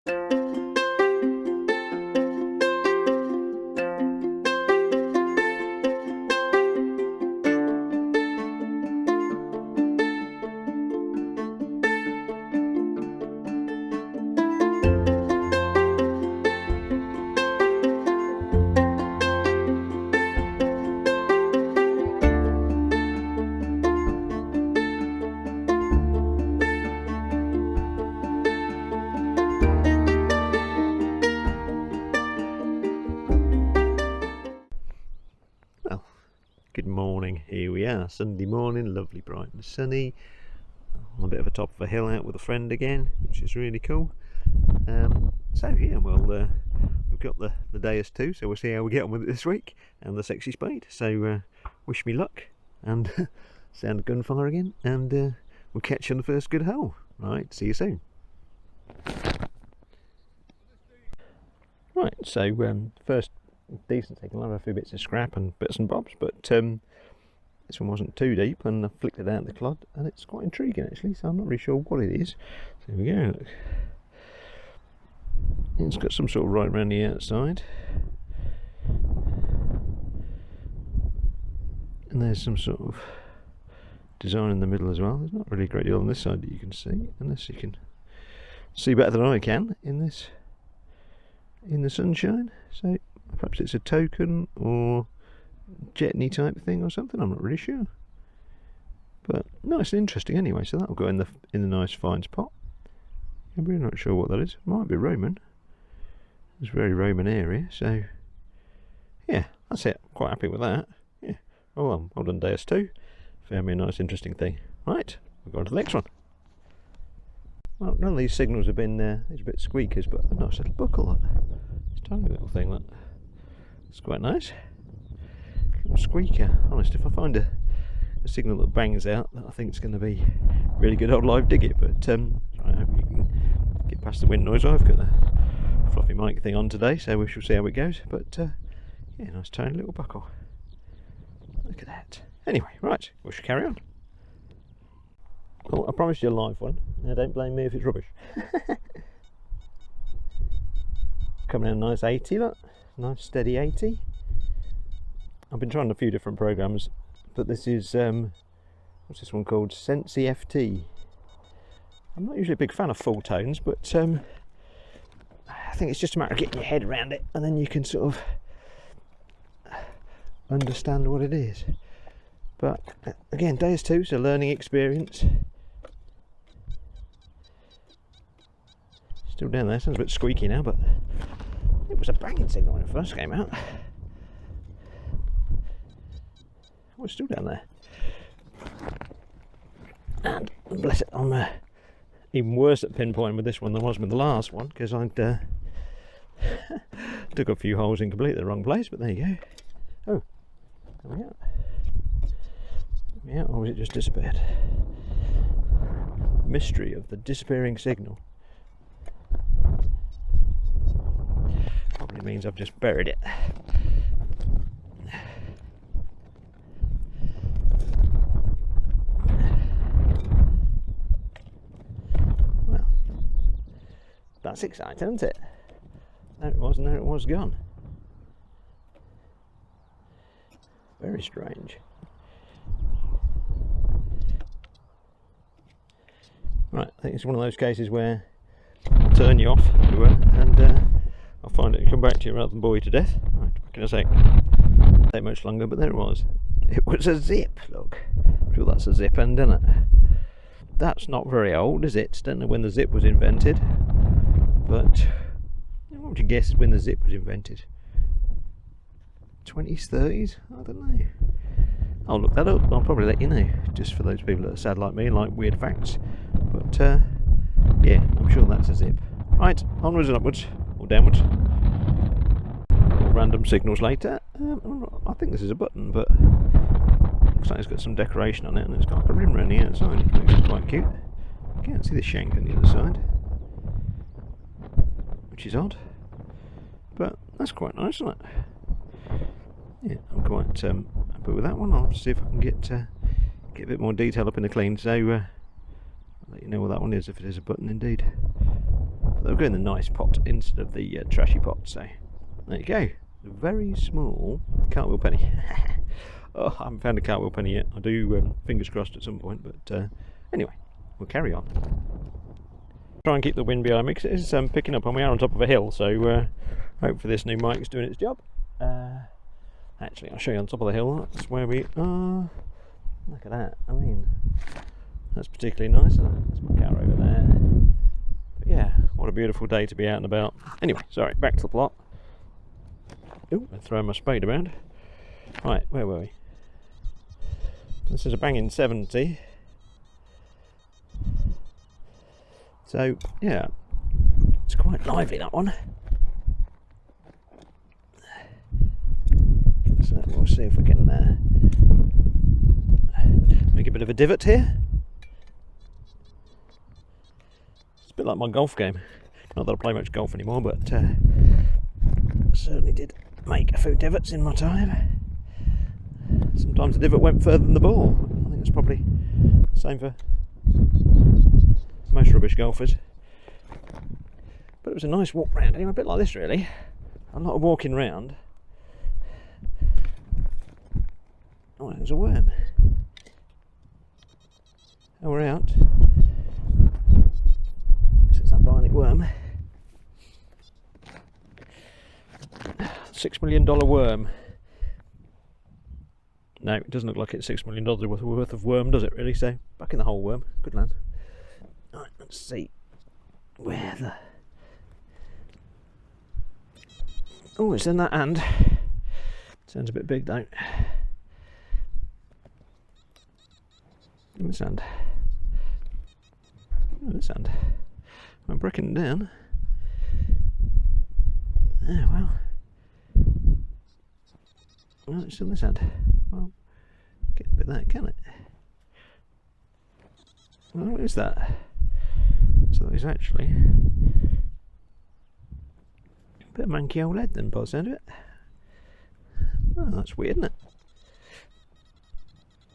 Well, good morning. Here we are, Sunday morning, lovely, bright and sunny. On a bit of a top of a hill out with a friend again, which is really cool. So yeah, well, we've got the day as two, so we'll see how we get on with it this week, and the sexy spade. So wish me luck, and sound of gunfire again, and we'll catch you on the first good hole. Right, see you soon. Right, so first decent thing. I'll have a few bits of scrap and bits and bobs, but this one wasn't too deep, and I flicked it out the clod, and it's quite intriguing actually, so I'm not really sure what it is. So here we go. Look. It's got some sort of right around the outside, and there's some sort of design in the middle as well. There's not really a great deal on this side that you can see, unless you can see better than I can in the sunshine. So perhaps it's a token or jetney type thing or something, I'm not really sure. But nice and interesting anyway, so that'll go in the nice fine spot. I'm really not sure what that is. It might be Roman. It's a very Roman area, so yeah, that's it. Quite happy with that. Yeah. Oh well done, Deus 2. Found me a nice interesting thing. Right, we'll go on to the next one. Well, none of these signals have been these are a bit squeakers, but a nice little buckle. Look. It's a tiny little thing. Look. It's quite nice. Little squeaker. Honest, if I find a signal that bangs out, I think it's going to be really good old live dig it. But I hope you can get past the wind noise. I've got the fluffy mic thing on today, so we shall see how it goes. But yeah, nice tiny little buckle. Look at that. Anyway, right, we should carry on. Well, I promised you a live one. Now don't blame me if it's rubbish. Coming in a nice 80, look. Nice steady 80. I've been trying a few different programs, but this is what's this one called? Sensi FT. I'm not usually a big fan of full tones, but I think it's just a matter of getting your head around it, and then you can sort of understand what it is. But again, Deus 2, so learning experience. Still down there, sounds a bit squeaky now, but it was a banging signal when it first came out. Oh, it's still down there. And bless it, I'm even worse at pinpointing with this one than I was with the last one, because I'd took a few holes in completely the wrong place, but there you go. Oh, there we go. Yeah, or was it just disappeared? Mystery of the disappearing signal. Probably means I've just buried it. Well, that's exciting, isn't it? There it was, and there it was gone. Very strange. Right, I think it's one of those cases where I'll turn you off, and I'll find it and come back to you rather than bore you to death. Right, back in a sec. Don't take much longer, but there it was. It was a zip, look. I'm sure that's a zip end, isn't it? That's not very old, is it? Don't know when the zip was invented, but what would you guess is when the zip was invented? 20s, 30s? I don't know. I'll look that up. I'll probably let you know, just for those people that are sad like me and like weird facts. But yeah, I'm sure that's a zip. Right, onwards and upwards, or downwards. More random signals later. I think this is a button, but looks like it's got some decoration on it, and it's got like a rim around the outside, which makes it quite cute. I can't see the shank on the other side, which is odd, but that's quite nice, isn't it? Yeah, I'm quite happy with that one. I'll have to see if I can get a bit more detail up in the clean, so I'll let you know what that one is, if it is a button indeed. They'll go in the nice pot instead of the trashy pot. So there you go. A very small cartwheel penny. Oh, I haven't found a cartwheel penny yet. I do, fingers crossed at some point. But anyway, we'll carry on. Try and keep the wind behind me because it is picking up, and we are on top of a hill. So hopefully this new mic is doing its job. Actually, I'll show you on top of the hill. That's where we are. Look at that. I mean, that's particularly nice. There's my car over there. But yeah, what a beautiful day to be out and about. Anyway, sorry, back to the plot. Oh, I'm throwing my spade around. Right, where were we? This is a banging 70. So, yeah, it's quite lively, that one. So we'll see if we can make a bit of a divot here. It's a bit like my golf game. Not that I play much golf anymore, but I certainly did make a few divots in my time. Sometimes the divot went further than the ball. I think it's probably the same for most rubbish golfers. But it was a nice walk round, anyway, a bit like this really. A lot of walking round. Oh, there's a worm. Oh, we're out. It's that bionic worm. $6 million worm. No, it doesn't look like it's $6 million worth of worm, does it really? So, back in the hole, worm. Good land. Right, let's see where the... Oh, it's in that hand. Sounds a bit big though. This hand. Oh, this hand. I'm breaking it down. Oh, well. Well, it's in this hand. Well, get a bit of that, can it? Well, what is that? So there's actually a bit of manky old lead then, by the sound of it. Oh, that's weird, isn't it?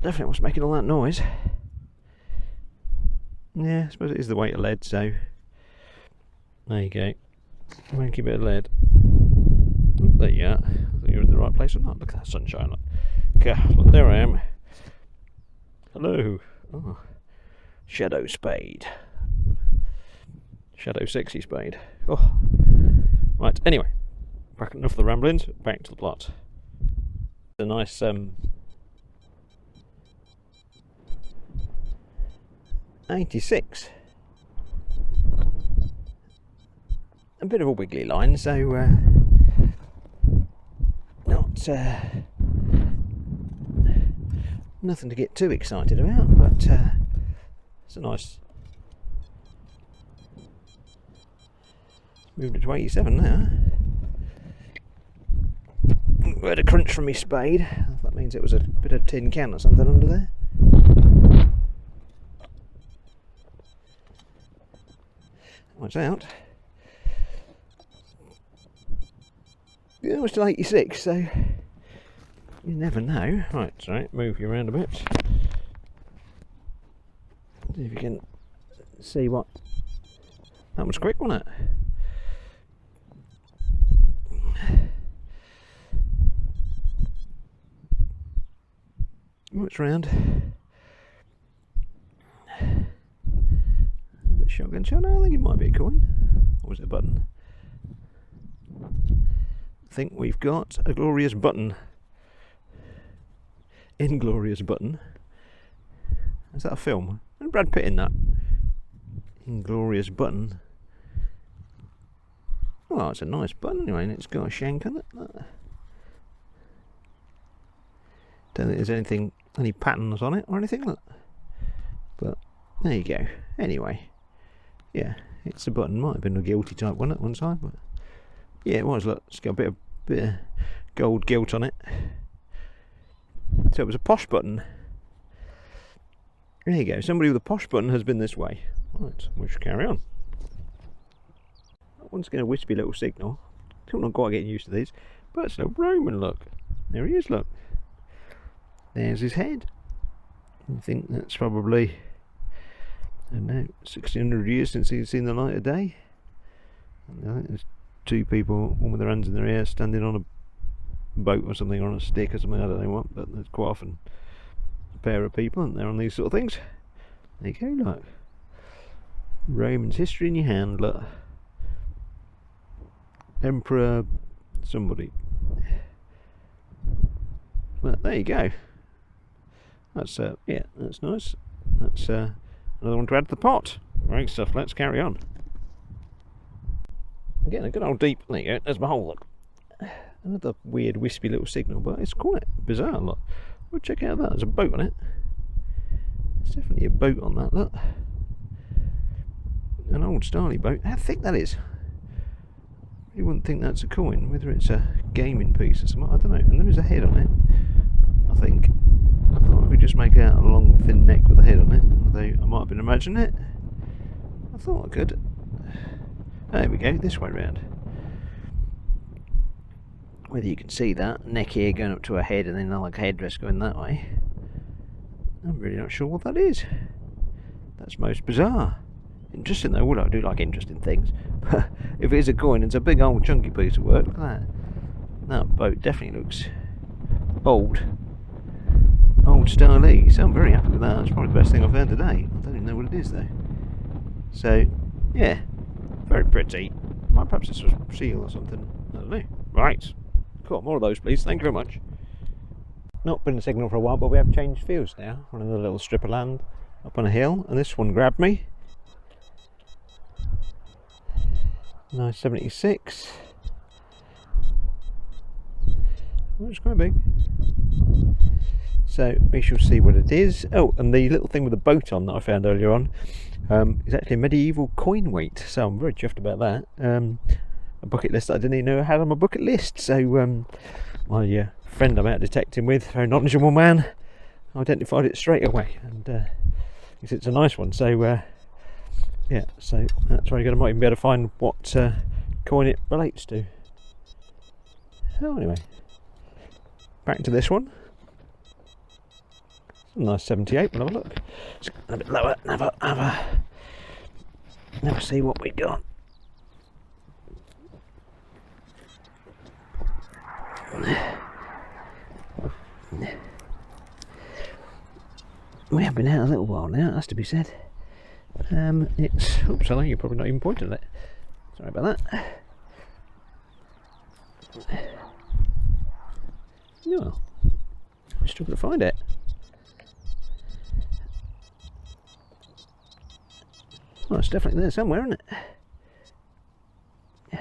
Definitely what's making all that noise. Yeah, I suppose it is the weight of lead, so there you go. Manky bit of lead. Oh, there you are. I think you're in the right place or not. Look at that sunshine. Look, there I am. Hello. Oh. Shadow spade. Shadow sexy spade. Oh. Right, anyway. Back enough of the ramblings, back to the plot. A nice 86. A bit of a wiggly line, so not nothing to get too excited about, but it's a nice. Moved it to 87 now. We had a crunch from my spade. That means it was a bit of tin can or something under there. Watch out. Yeah, we're still 86, so you never know. Right, sorry, move you around a bit. See if you can see what. That was quick, wasn't it? What's round? The shotgun shell? No, I think it might be a coin. Or was it a button? I think we've got a glorious button. Inglorious button. Is that a film? And Brad Pitt in that? Inglorious button. Well, it's a nice button anyway, and it's got a shank on it. Don't think there's any patterns on it or anything, look. But there you go. Anyway, yeah, it's a button. Might have been a guilty type one at one time, but yeah, it was. Look, it's got a bit of gold gilt on it. So it was a posh button. There you go. Somebody with a posh button has been this way. Right, we should carry on. That one's getting a wispy little signal. Still not quite getting used to these. But it's a little Roman, look. There he is, look. There's his head. I think that's probably, I don't know, 1600 years since he's seen the light of day. And I think there's two people, one with their hands in their ear, standing on a boat or something, or on a stick or something, I don't know what, but there's quite often a pair of people, and they're on these sort of things. There you go, look. Roman's history in your hand, look. Emperor somebody. Well, there you go. That's yeah, that's nice. That's another one to add to the pot. Great stuff. Let's carry on. Again, a good old deep. There you go. There's my hole. Look, another weird, wispy little signal, but it's quite bizarre. Look, we'll check out that. There's a boat on it. There's definitely a boat on that. Look, an old styly boat. How thick that is. You wouldn't think that's a coin, whether it's a gaming piece or something, I don't know. And there is a head on it, I think. I thought I could just make out a long thin neck with a head on it, although I might have been imagining it. I thought I could. There we go, this way round. Whether you can see that neck here going up to a head and then like a headdress going that way, I'm really not sure what that is. That's most bizarre. Interesting though, I do like interesting things. But if it is a coin, it's a big old chunky piece of work. Look at that. That boat definitely looks old style. So I'm very happy with that. It's probably the best thing I've found today. I don't even know what it is though. So yeah, very pretty. Perhaps it's a seal or something. I don't know. Right, cool. More of those please. Thank you very much. Not been a signal for a while, but we have changed fields now. On another little strip of land up on a hill, and this one grabbed me. Nice 76. Oh, it's quite big. So we shall see what it is. Oh, and the little thing with the boat on that I found earlier on is actually a medieval coin weight. So I'm very chuffed about that. A bucket list that I didn't even know I had on my bucket list. So my friend I'm out detecting with, a very knowledgeable man, identified it straight away, and he said it's a nice one. So yeah, so that's very good. I might even be able to find what coin it relates to. So anyway, back to this one. It's a nice 78. We'll have a look. It's a bit lower. Never see what we got. We have been out a little while now, it has to be said. It's, oops, I know you're probably not even pointing at it. Sorry about that. No, I'm struggling to find it. Well, it's definitely there somewhere, isn't it?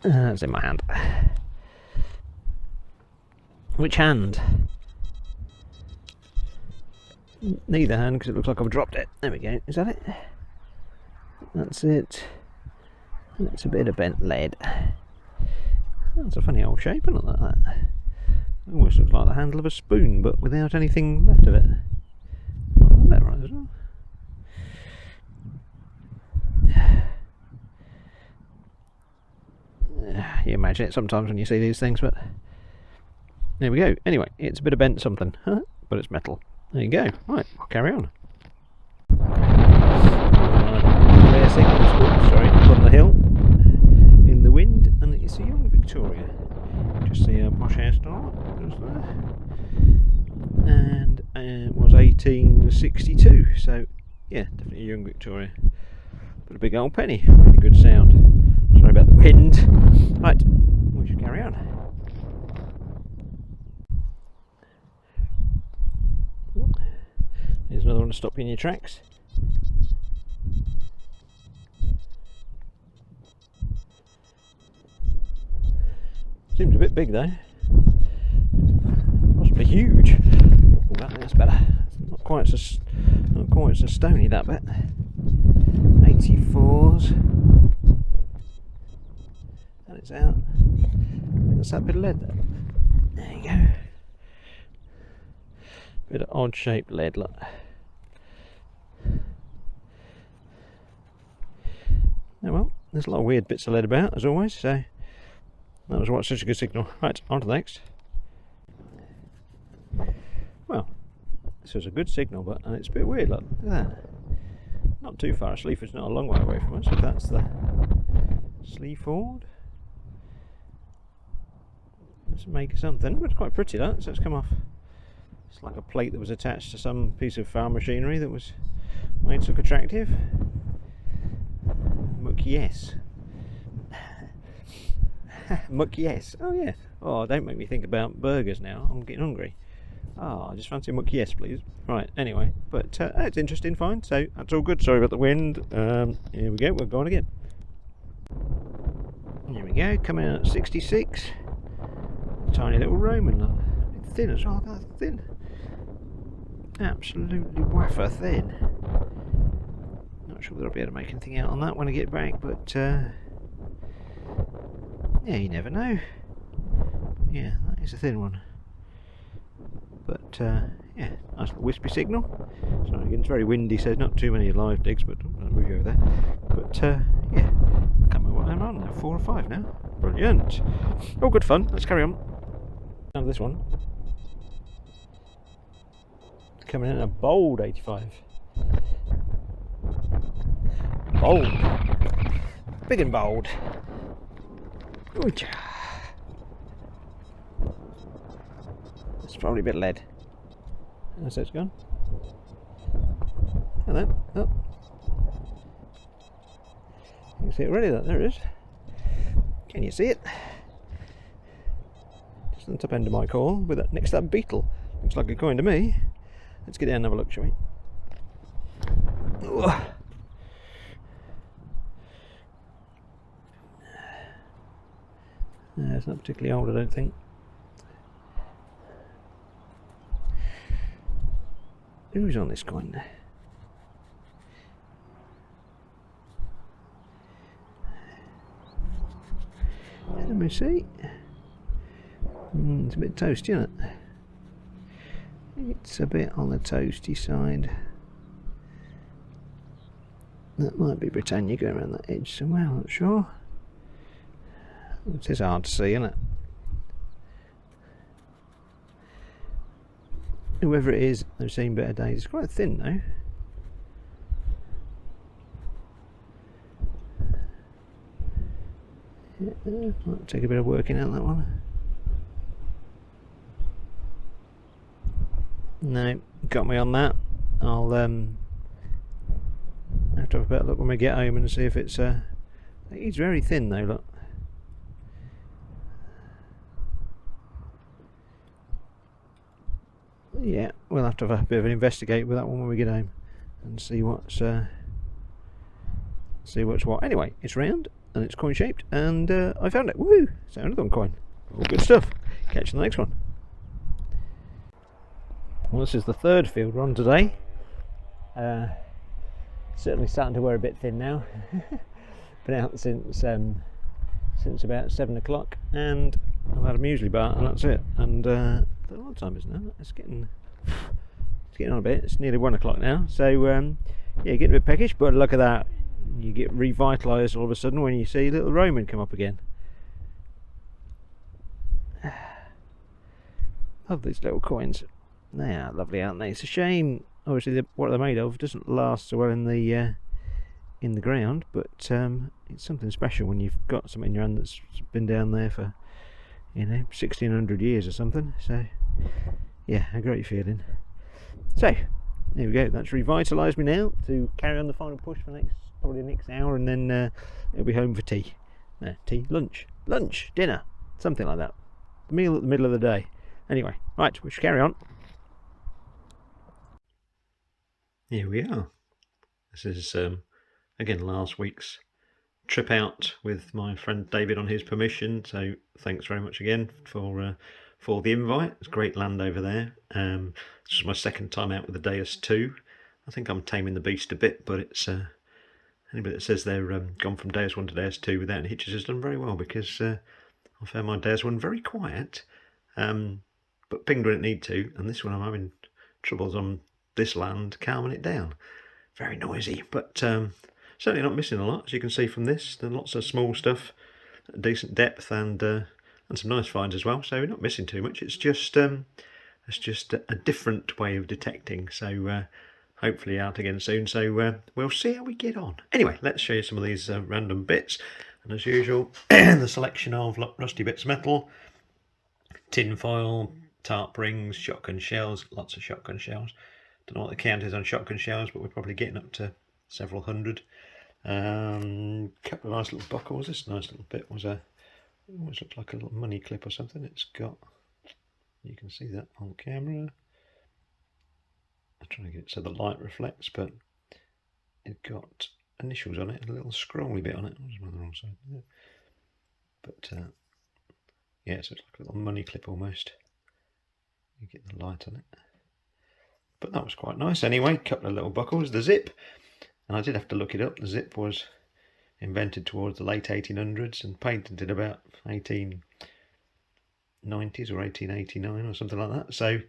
It's in my hand. Which hand? Neither hand, because it looks like I've dropped it. There we go. Is that it? That's it. That's a bit of bent lead. That's a funny old shape, isn't it, like that? It almost looks like the handle of a spoon, but without anything left of it. Oh, that right as well. You imagine it sometimes when you see these things, but there we go. Anyway, it's a bit of bent something, huh? But it's metal. There you go. Right, we'll carry on. Rare signals, sorry, on the hill, in the wind, and it's a young Victoria. Just see a posh hairstyle, just there. And it was 1862, so yeah, definitely a young Victoria. But a big old penny, really good sound. Sorry about the wind. Right, we should carry on. Here's another one to stop you in your tracks. Seems a bit big though. Possibly huge. Oh, that's better. Not quite so stony, that bit. 84s. And it's out. That's that bit of lead there. There you go. Bit of odd shaped lead, look. Oh well, there's a lot of weird bits of lead about, as always, so that was what's such a good signal. Right, on to the next. Well, this was a good signal, but and it's a bit weird, look at that. not too far. Sleaford's not a long way away from us, if that's the Sleaford. Let's make something, but it's quite pretty, that, so it's come off. It's like a plate that was attached to some piece of farm machinery that was made so attractive. Muck yes. Muck yes. Oh yeah. Oh, don't make me think about burgers now. I'm getting hungry. I just fancy a muck yes, please. Right, anyway, but it's interesting, fine. So that's all good. Sorry about the wind. Here we go. We're going again. Here we go. Coming in at 66. Tiny little Roman, look. Thin as well. That's thin. Absolutely waffer thin. Not sure whether I'll be able to make anything out on that when I get back, but yeah, you never know. Yeah, that is a thin one. But yeah, nice little wispy signal. Sorry, again, it's very windy, so there's not too many live digs, but I'll move you over there. But yeah, I can't remember what I'm on now, 4 or 5 now. Brilliant. All good fun. Let's carry on. Now this one. Coming in a bold 85. Bold. Big and bold. Ooh-cha. It's probably a bit of lead. That's how it's gone. Hello. Oh. You can see it already, there it is. Can you see it? Just on the top end of my coil, with that next to that beetle. Looks like a coin to me. Let's get down and have a look, shall we? Ooh. No, it's not particularly old, I don't think. Who's on this coin? Let me see. It's a bit toasty, isn't it? It's a bit on the toasty side. That might be Britannia going around that edge somewhere, I'm not sure. It is hard to see, isn't it? Whoever it is, they've seen better days. It's quite thin though. Yeah, might take a bit of working out that one. No, got me on that. I'll have to have a better look when we get home and see if it's it's very thin though, look. Yeah, we'll have to have a bit of an investigate with that one when we get home and see what's what. Anyway, it's round and it's coin shaped, and I found it. Woo! So another one coin. All good stuff. Catch the next one. Well, this is the third field we're on today. Certainly starting to wear a bit thin now. Been out since about 7 o'clock, and I've had a muesli bar, and that's it. And a lot of time is now. It's getting on a bit. It's nearly 1 o'clock now, so yeah, getting a bit peckish. But look at that, you get revitalised all of a sudden when you see little Roman come up again. Love these little coins. They are lovely, aren't they? It's a shame, obviously, what they're made of doesn't last so well in the ground, but it's something special when you've got something in your hand that's been down there for, you know, 1600 years or something. So yeah, a great feeling. So there we go, that's revitalised me now to carry on the final push for probably the next hour, and then it'll be home for tea. No, tea, lunch, dinner, something like that. The meal at the middle of the day. Anyway, right, we should carry on. Here we are. This is again last week's trip out with my friend David on his permission, so thanks very much again for the invite. It's great land over there. This is my second time out with the Deus 2. I think I'm taming the beast a bit, but it's anybody that says they're gone from Deus 1 to Deus 2 without any hitches has done very well, because I found my Deus 1 very quiet, but pinged when it need to, and this one I'm having troubles on this land calming it down. Very noisy, but certainly not missing a lot, as you can see from this. There's lots of small stuff at decent depth, and some nice finds as well, so we're not missing too much. It's just a different way of detecting, so hopefully out again soon, so we'll see how we get on. Anyway, let's show you some of these random bits, and as usual, the selection of rusty bits of metal, tin foil, tarp rings, shotgun shells, lots of shotgun shells. Don't know what the count is on shotgun shells, but we're probably getting up to several hundred. Couple of nice little buckles. This nice little bit was almost looked like a little money clip or something. It's got, you can see that on camera. I'm trying to get it so the light reflects, but it got initials on it and a little scrolly bit on it. There's one on the wrong side there. But yeah, so it's like a little money clip almost. You get the light on it. But that was quite nice anyway. Couple of little buckles. The zip, and I did have to look it up. The zip was invented towards the late 1800s and patented about 1890s or 1889 or something like that. So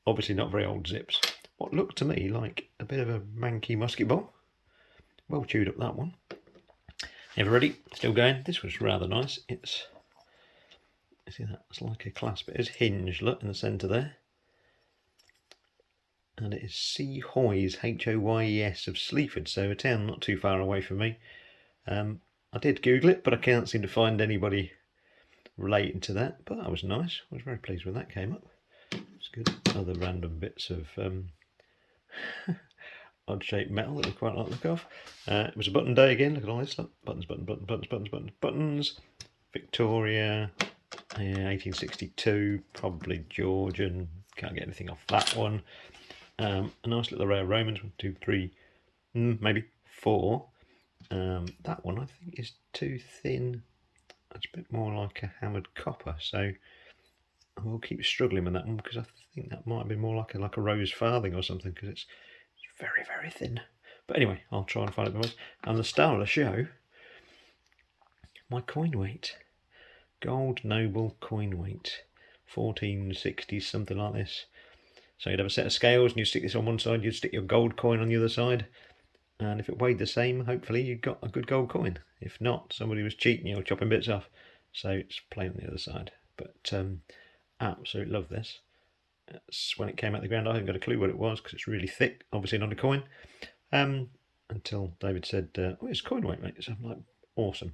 obviously not very old zips. What looked to me like a bit of a manky musket ball. Well chewed up, that one. Ever ready? Still going. This was rather nice. It's, you see that? It's like a clasp. It is hinged, look, in the centre there. And it is C. Hoyes, Hoyes of Sleaford, so a town not too far away from me. I did Google it, but I can't seem to find anybody relating to that. But that was nice. I was very pleased when that came up. It's good. Other random bits of odd-shaped metal that we quite like the look of. It was a button day again. Look at all this stuff. Buttons, buttons. Victoria, 1862, probably Georgian. Can't get anything off that one. A nice little array of Romans. 1, 2, 3, maybe 4. That one I think is too thin. That's a bit more like a hammered copper. So I will keep struggling with that one because I think that might be more like a rose farthing or something, because it's very, very thin. But anyway, I'll try and find it. And the star of the show, my coin weight. Gold Noble coin weight. 1460, something like this. So you'd have a set of scales and you'd stick this on one side, you'd stick your gold coin on the other side. And if it weighed the same, hopefully you got a good gold coin. If not, somebody was cheating you or chopping bits off. So it's plain on the other side. But absolutely love this. It's, when it came out of the ground, I hadn't got a clue what it was because it's really thick, obviously not a coin. Until David said, oh, it's coin weight, mate. So I'm like, awesome.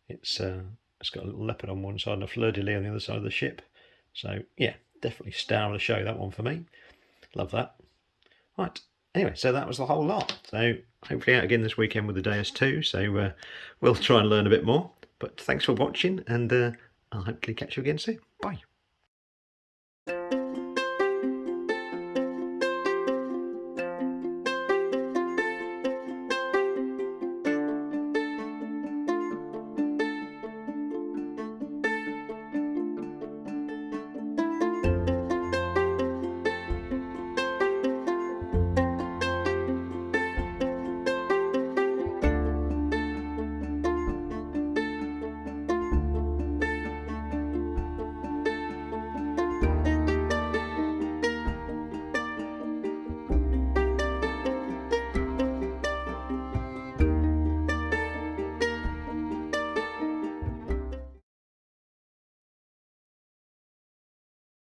It's got a little leopard on one side and a fleur-de-lis on the other side of the ship. So yeah, definitely star of the show, that one for me. Love that. Right. Anyway, so that was the whole lot. So hopefully out again this weekend with the DS2. So we'll try and learn a bit more. But thanks for watching, and I'll hopefully catch you again soon. Bye.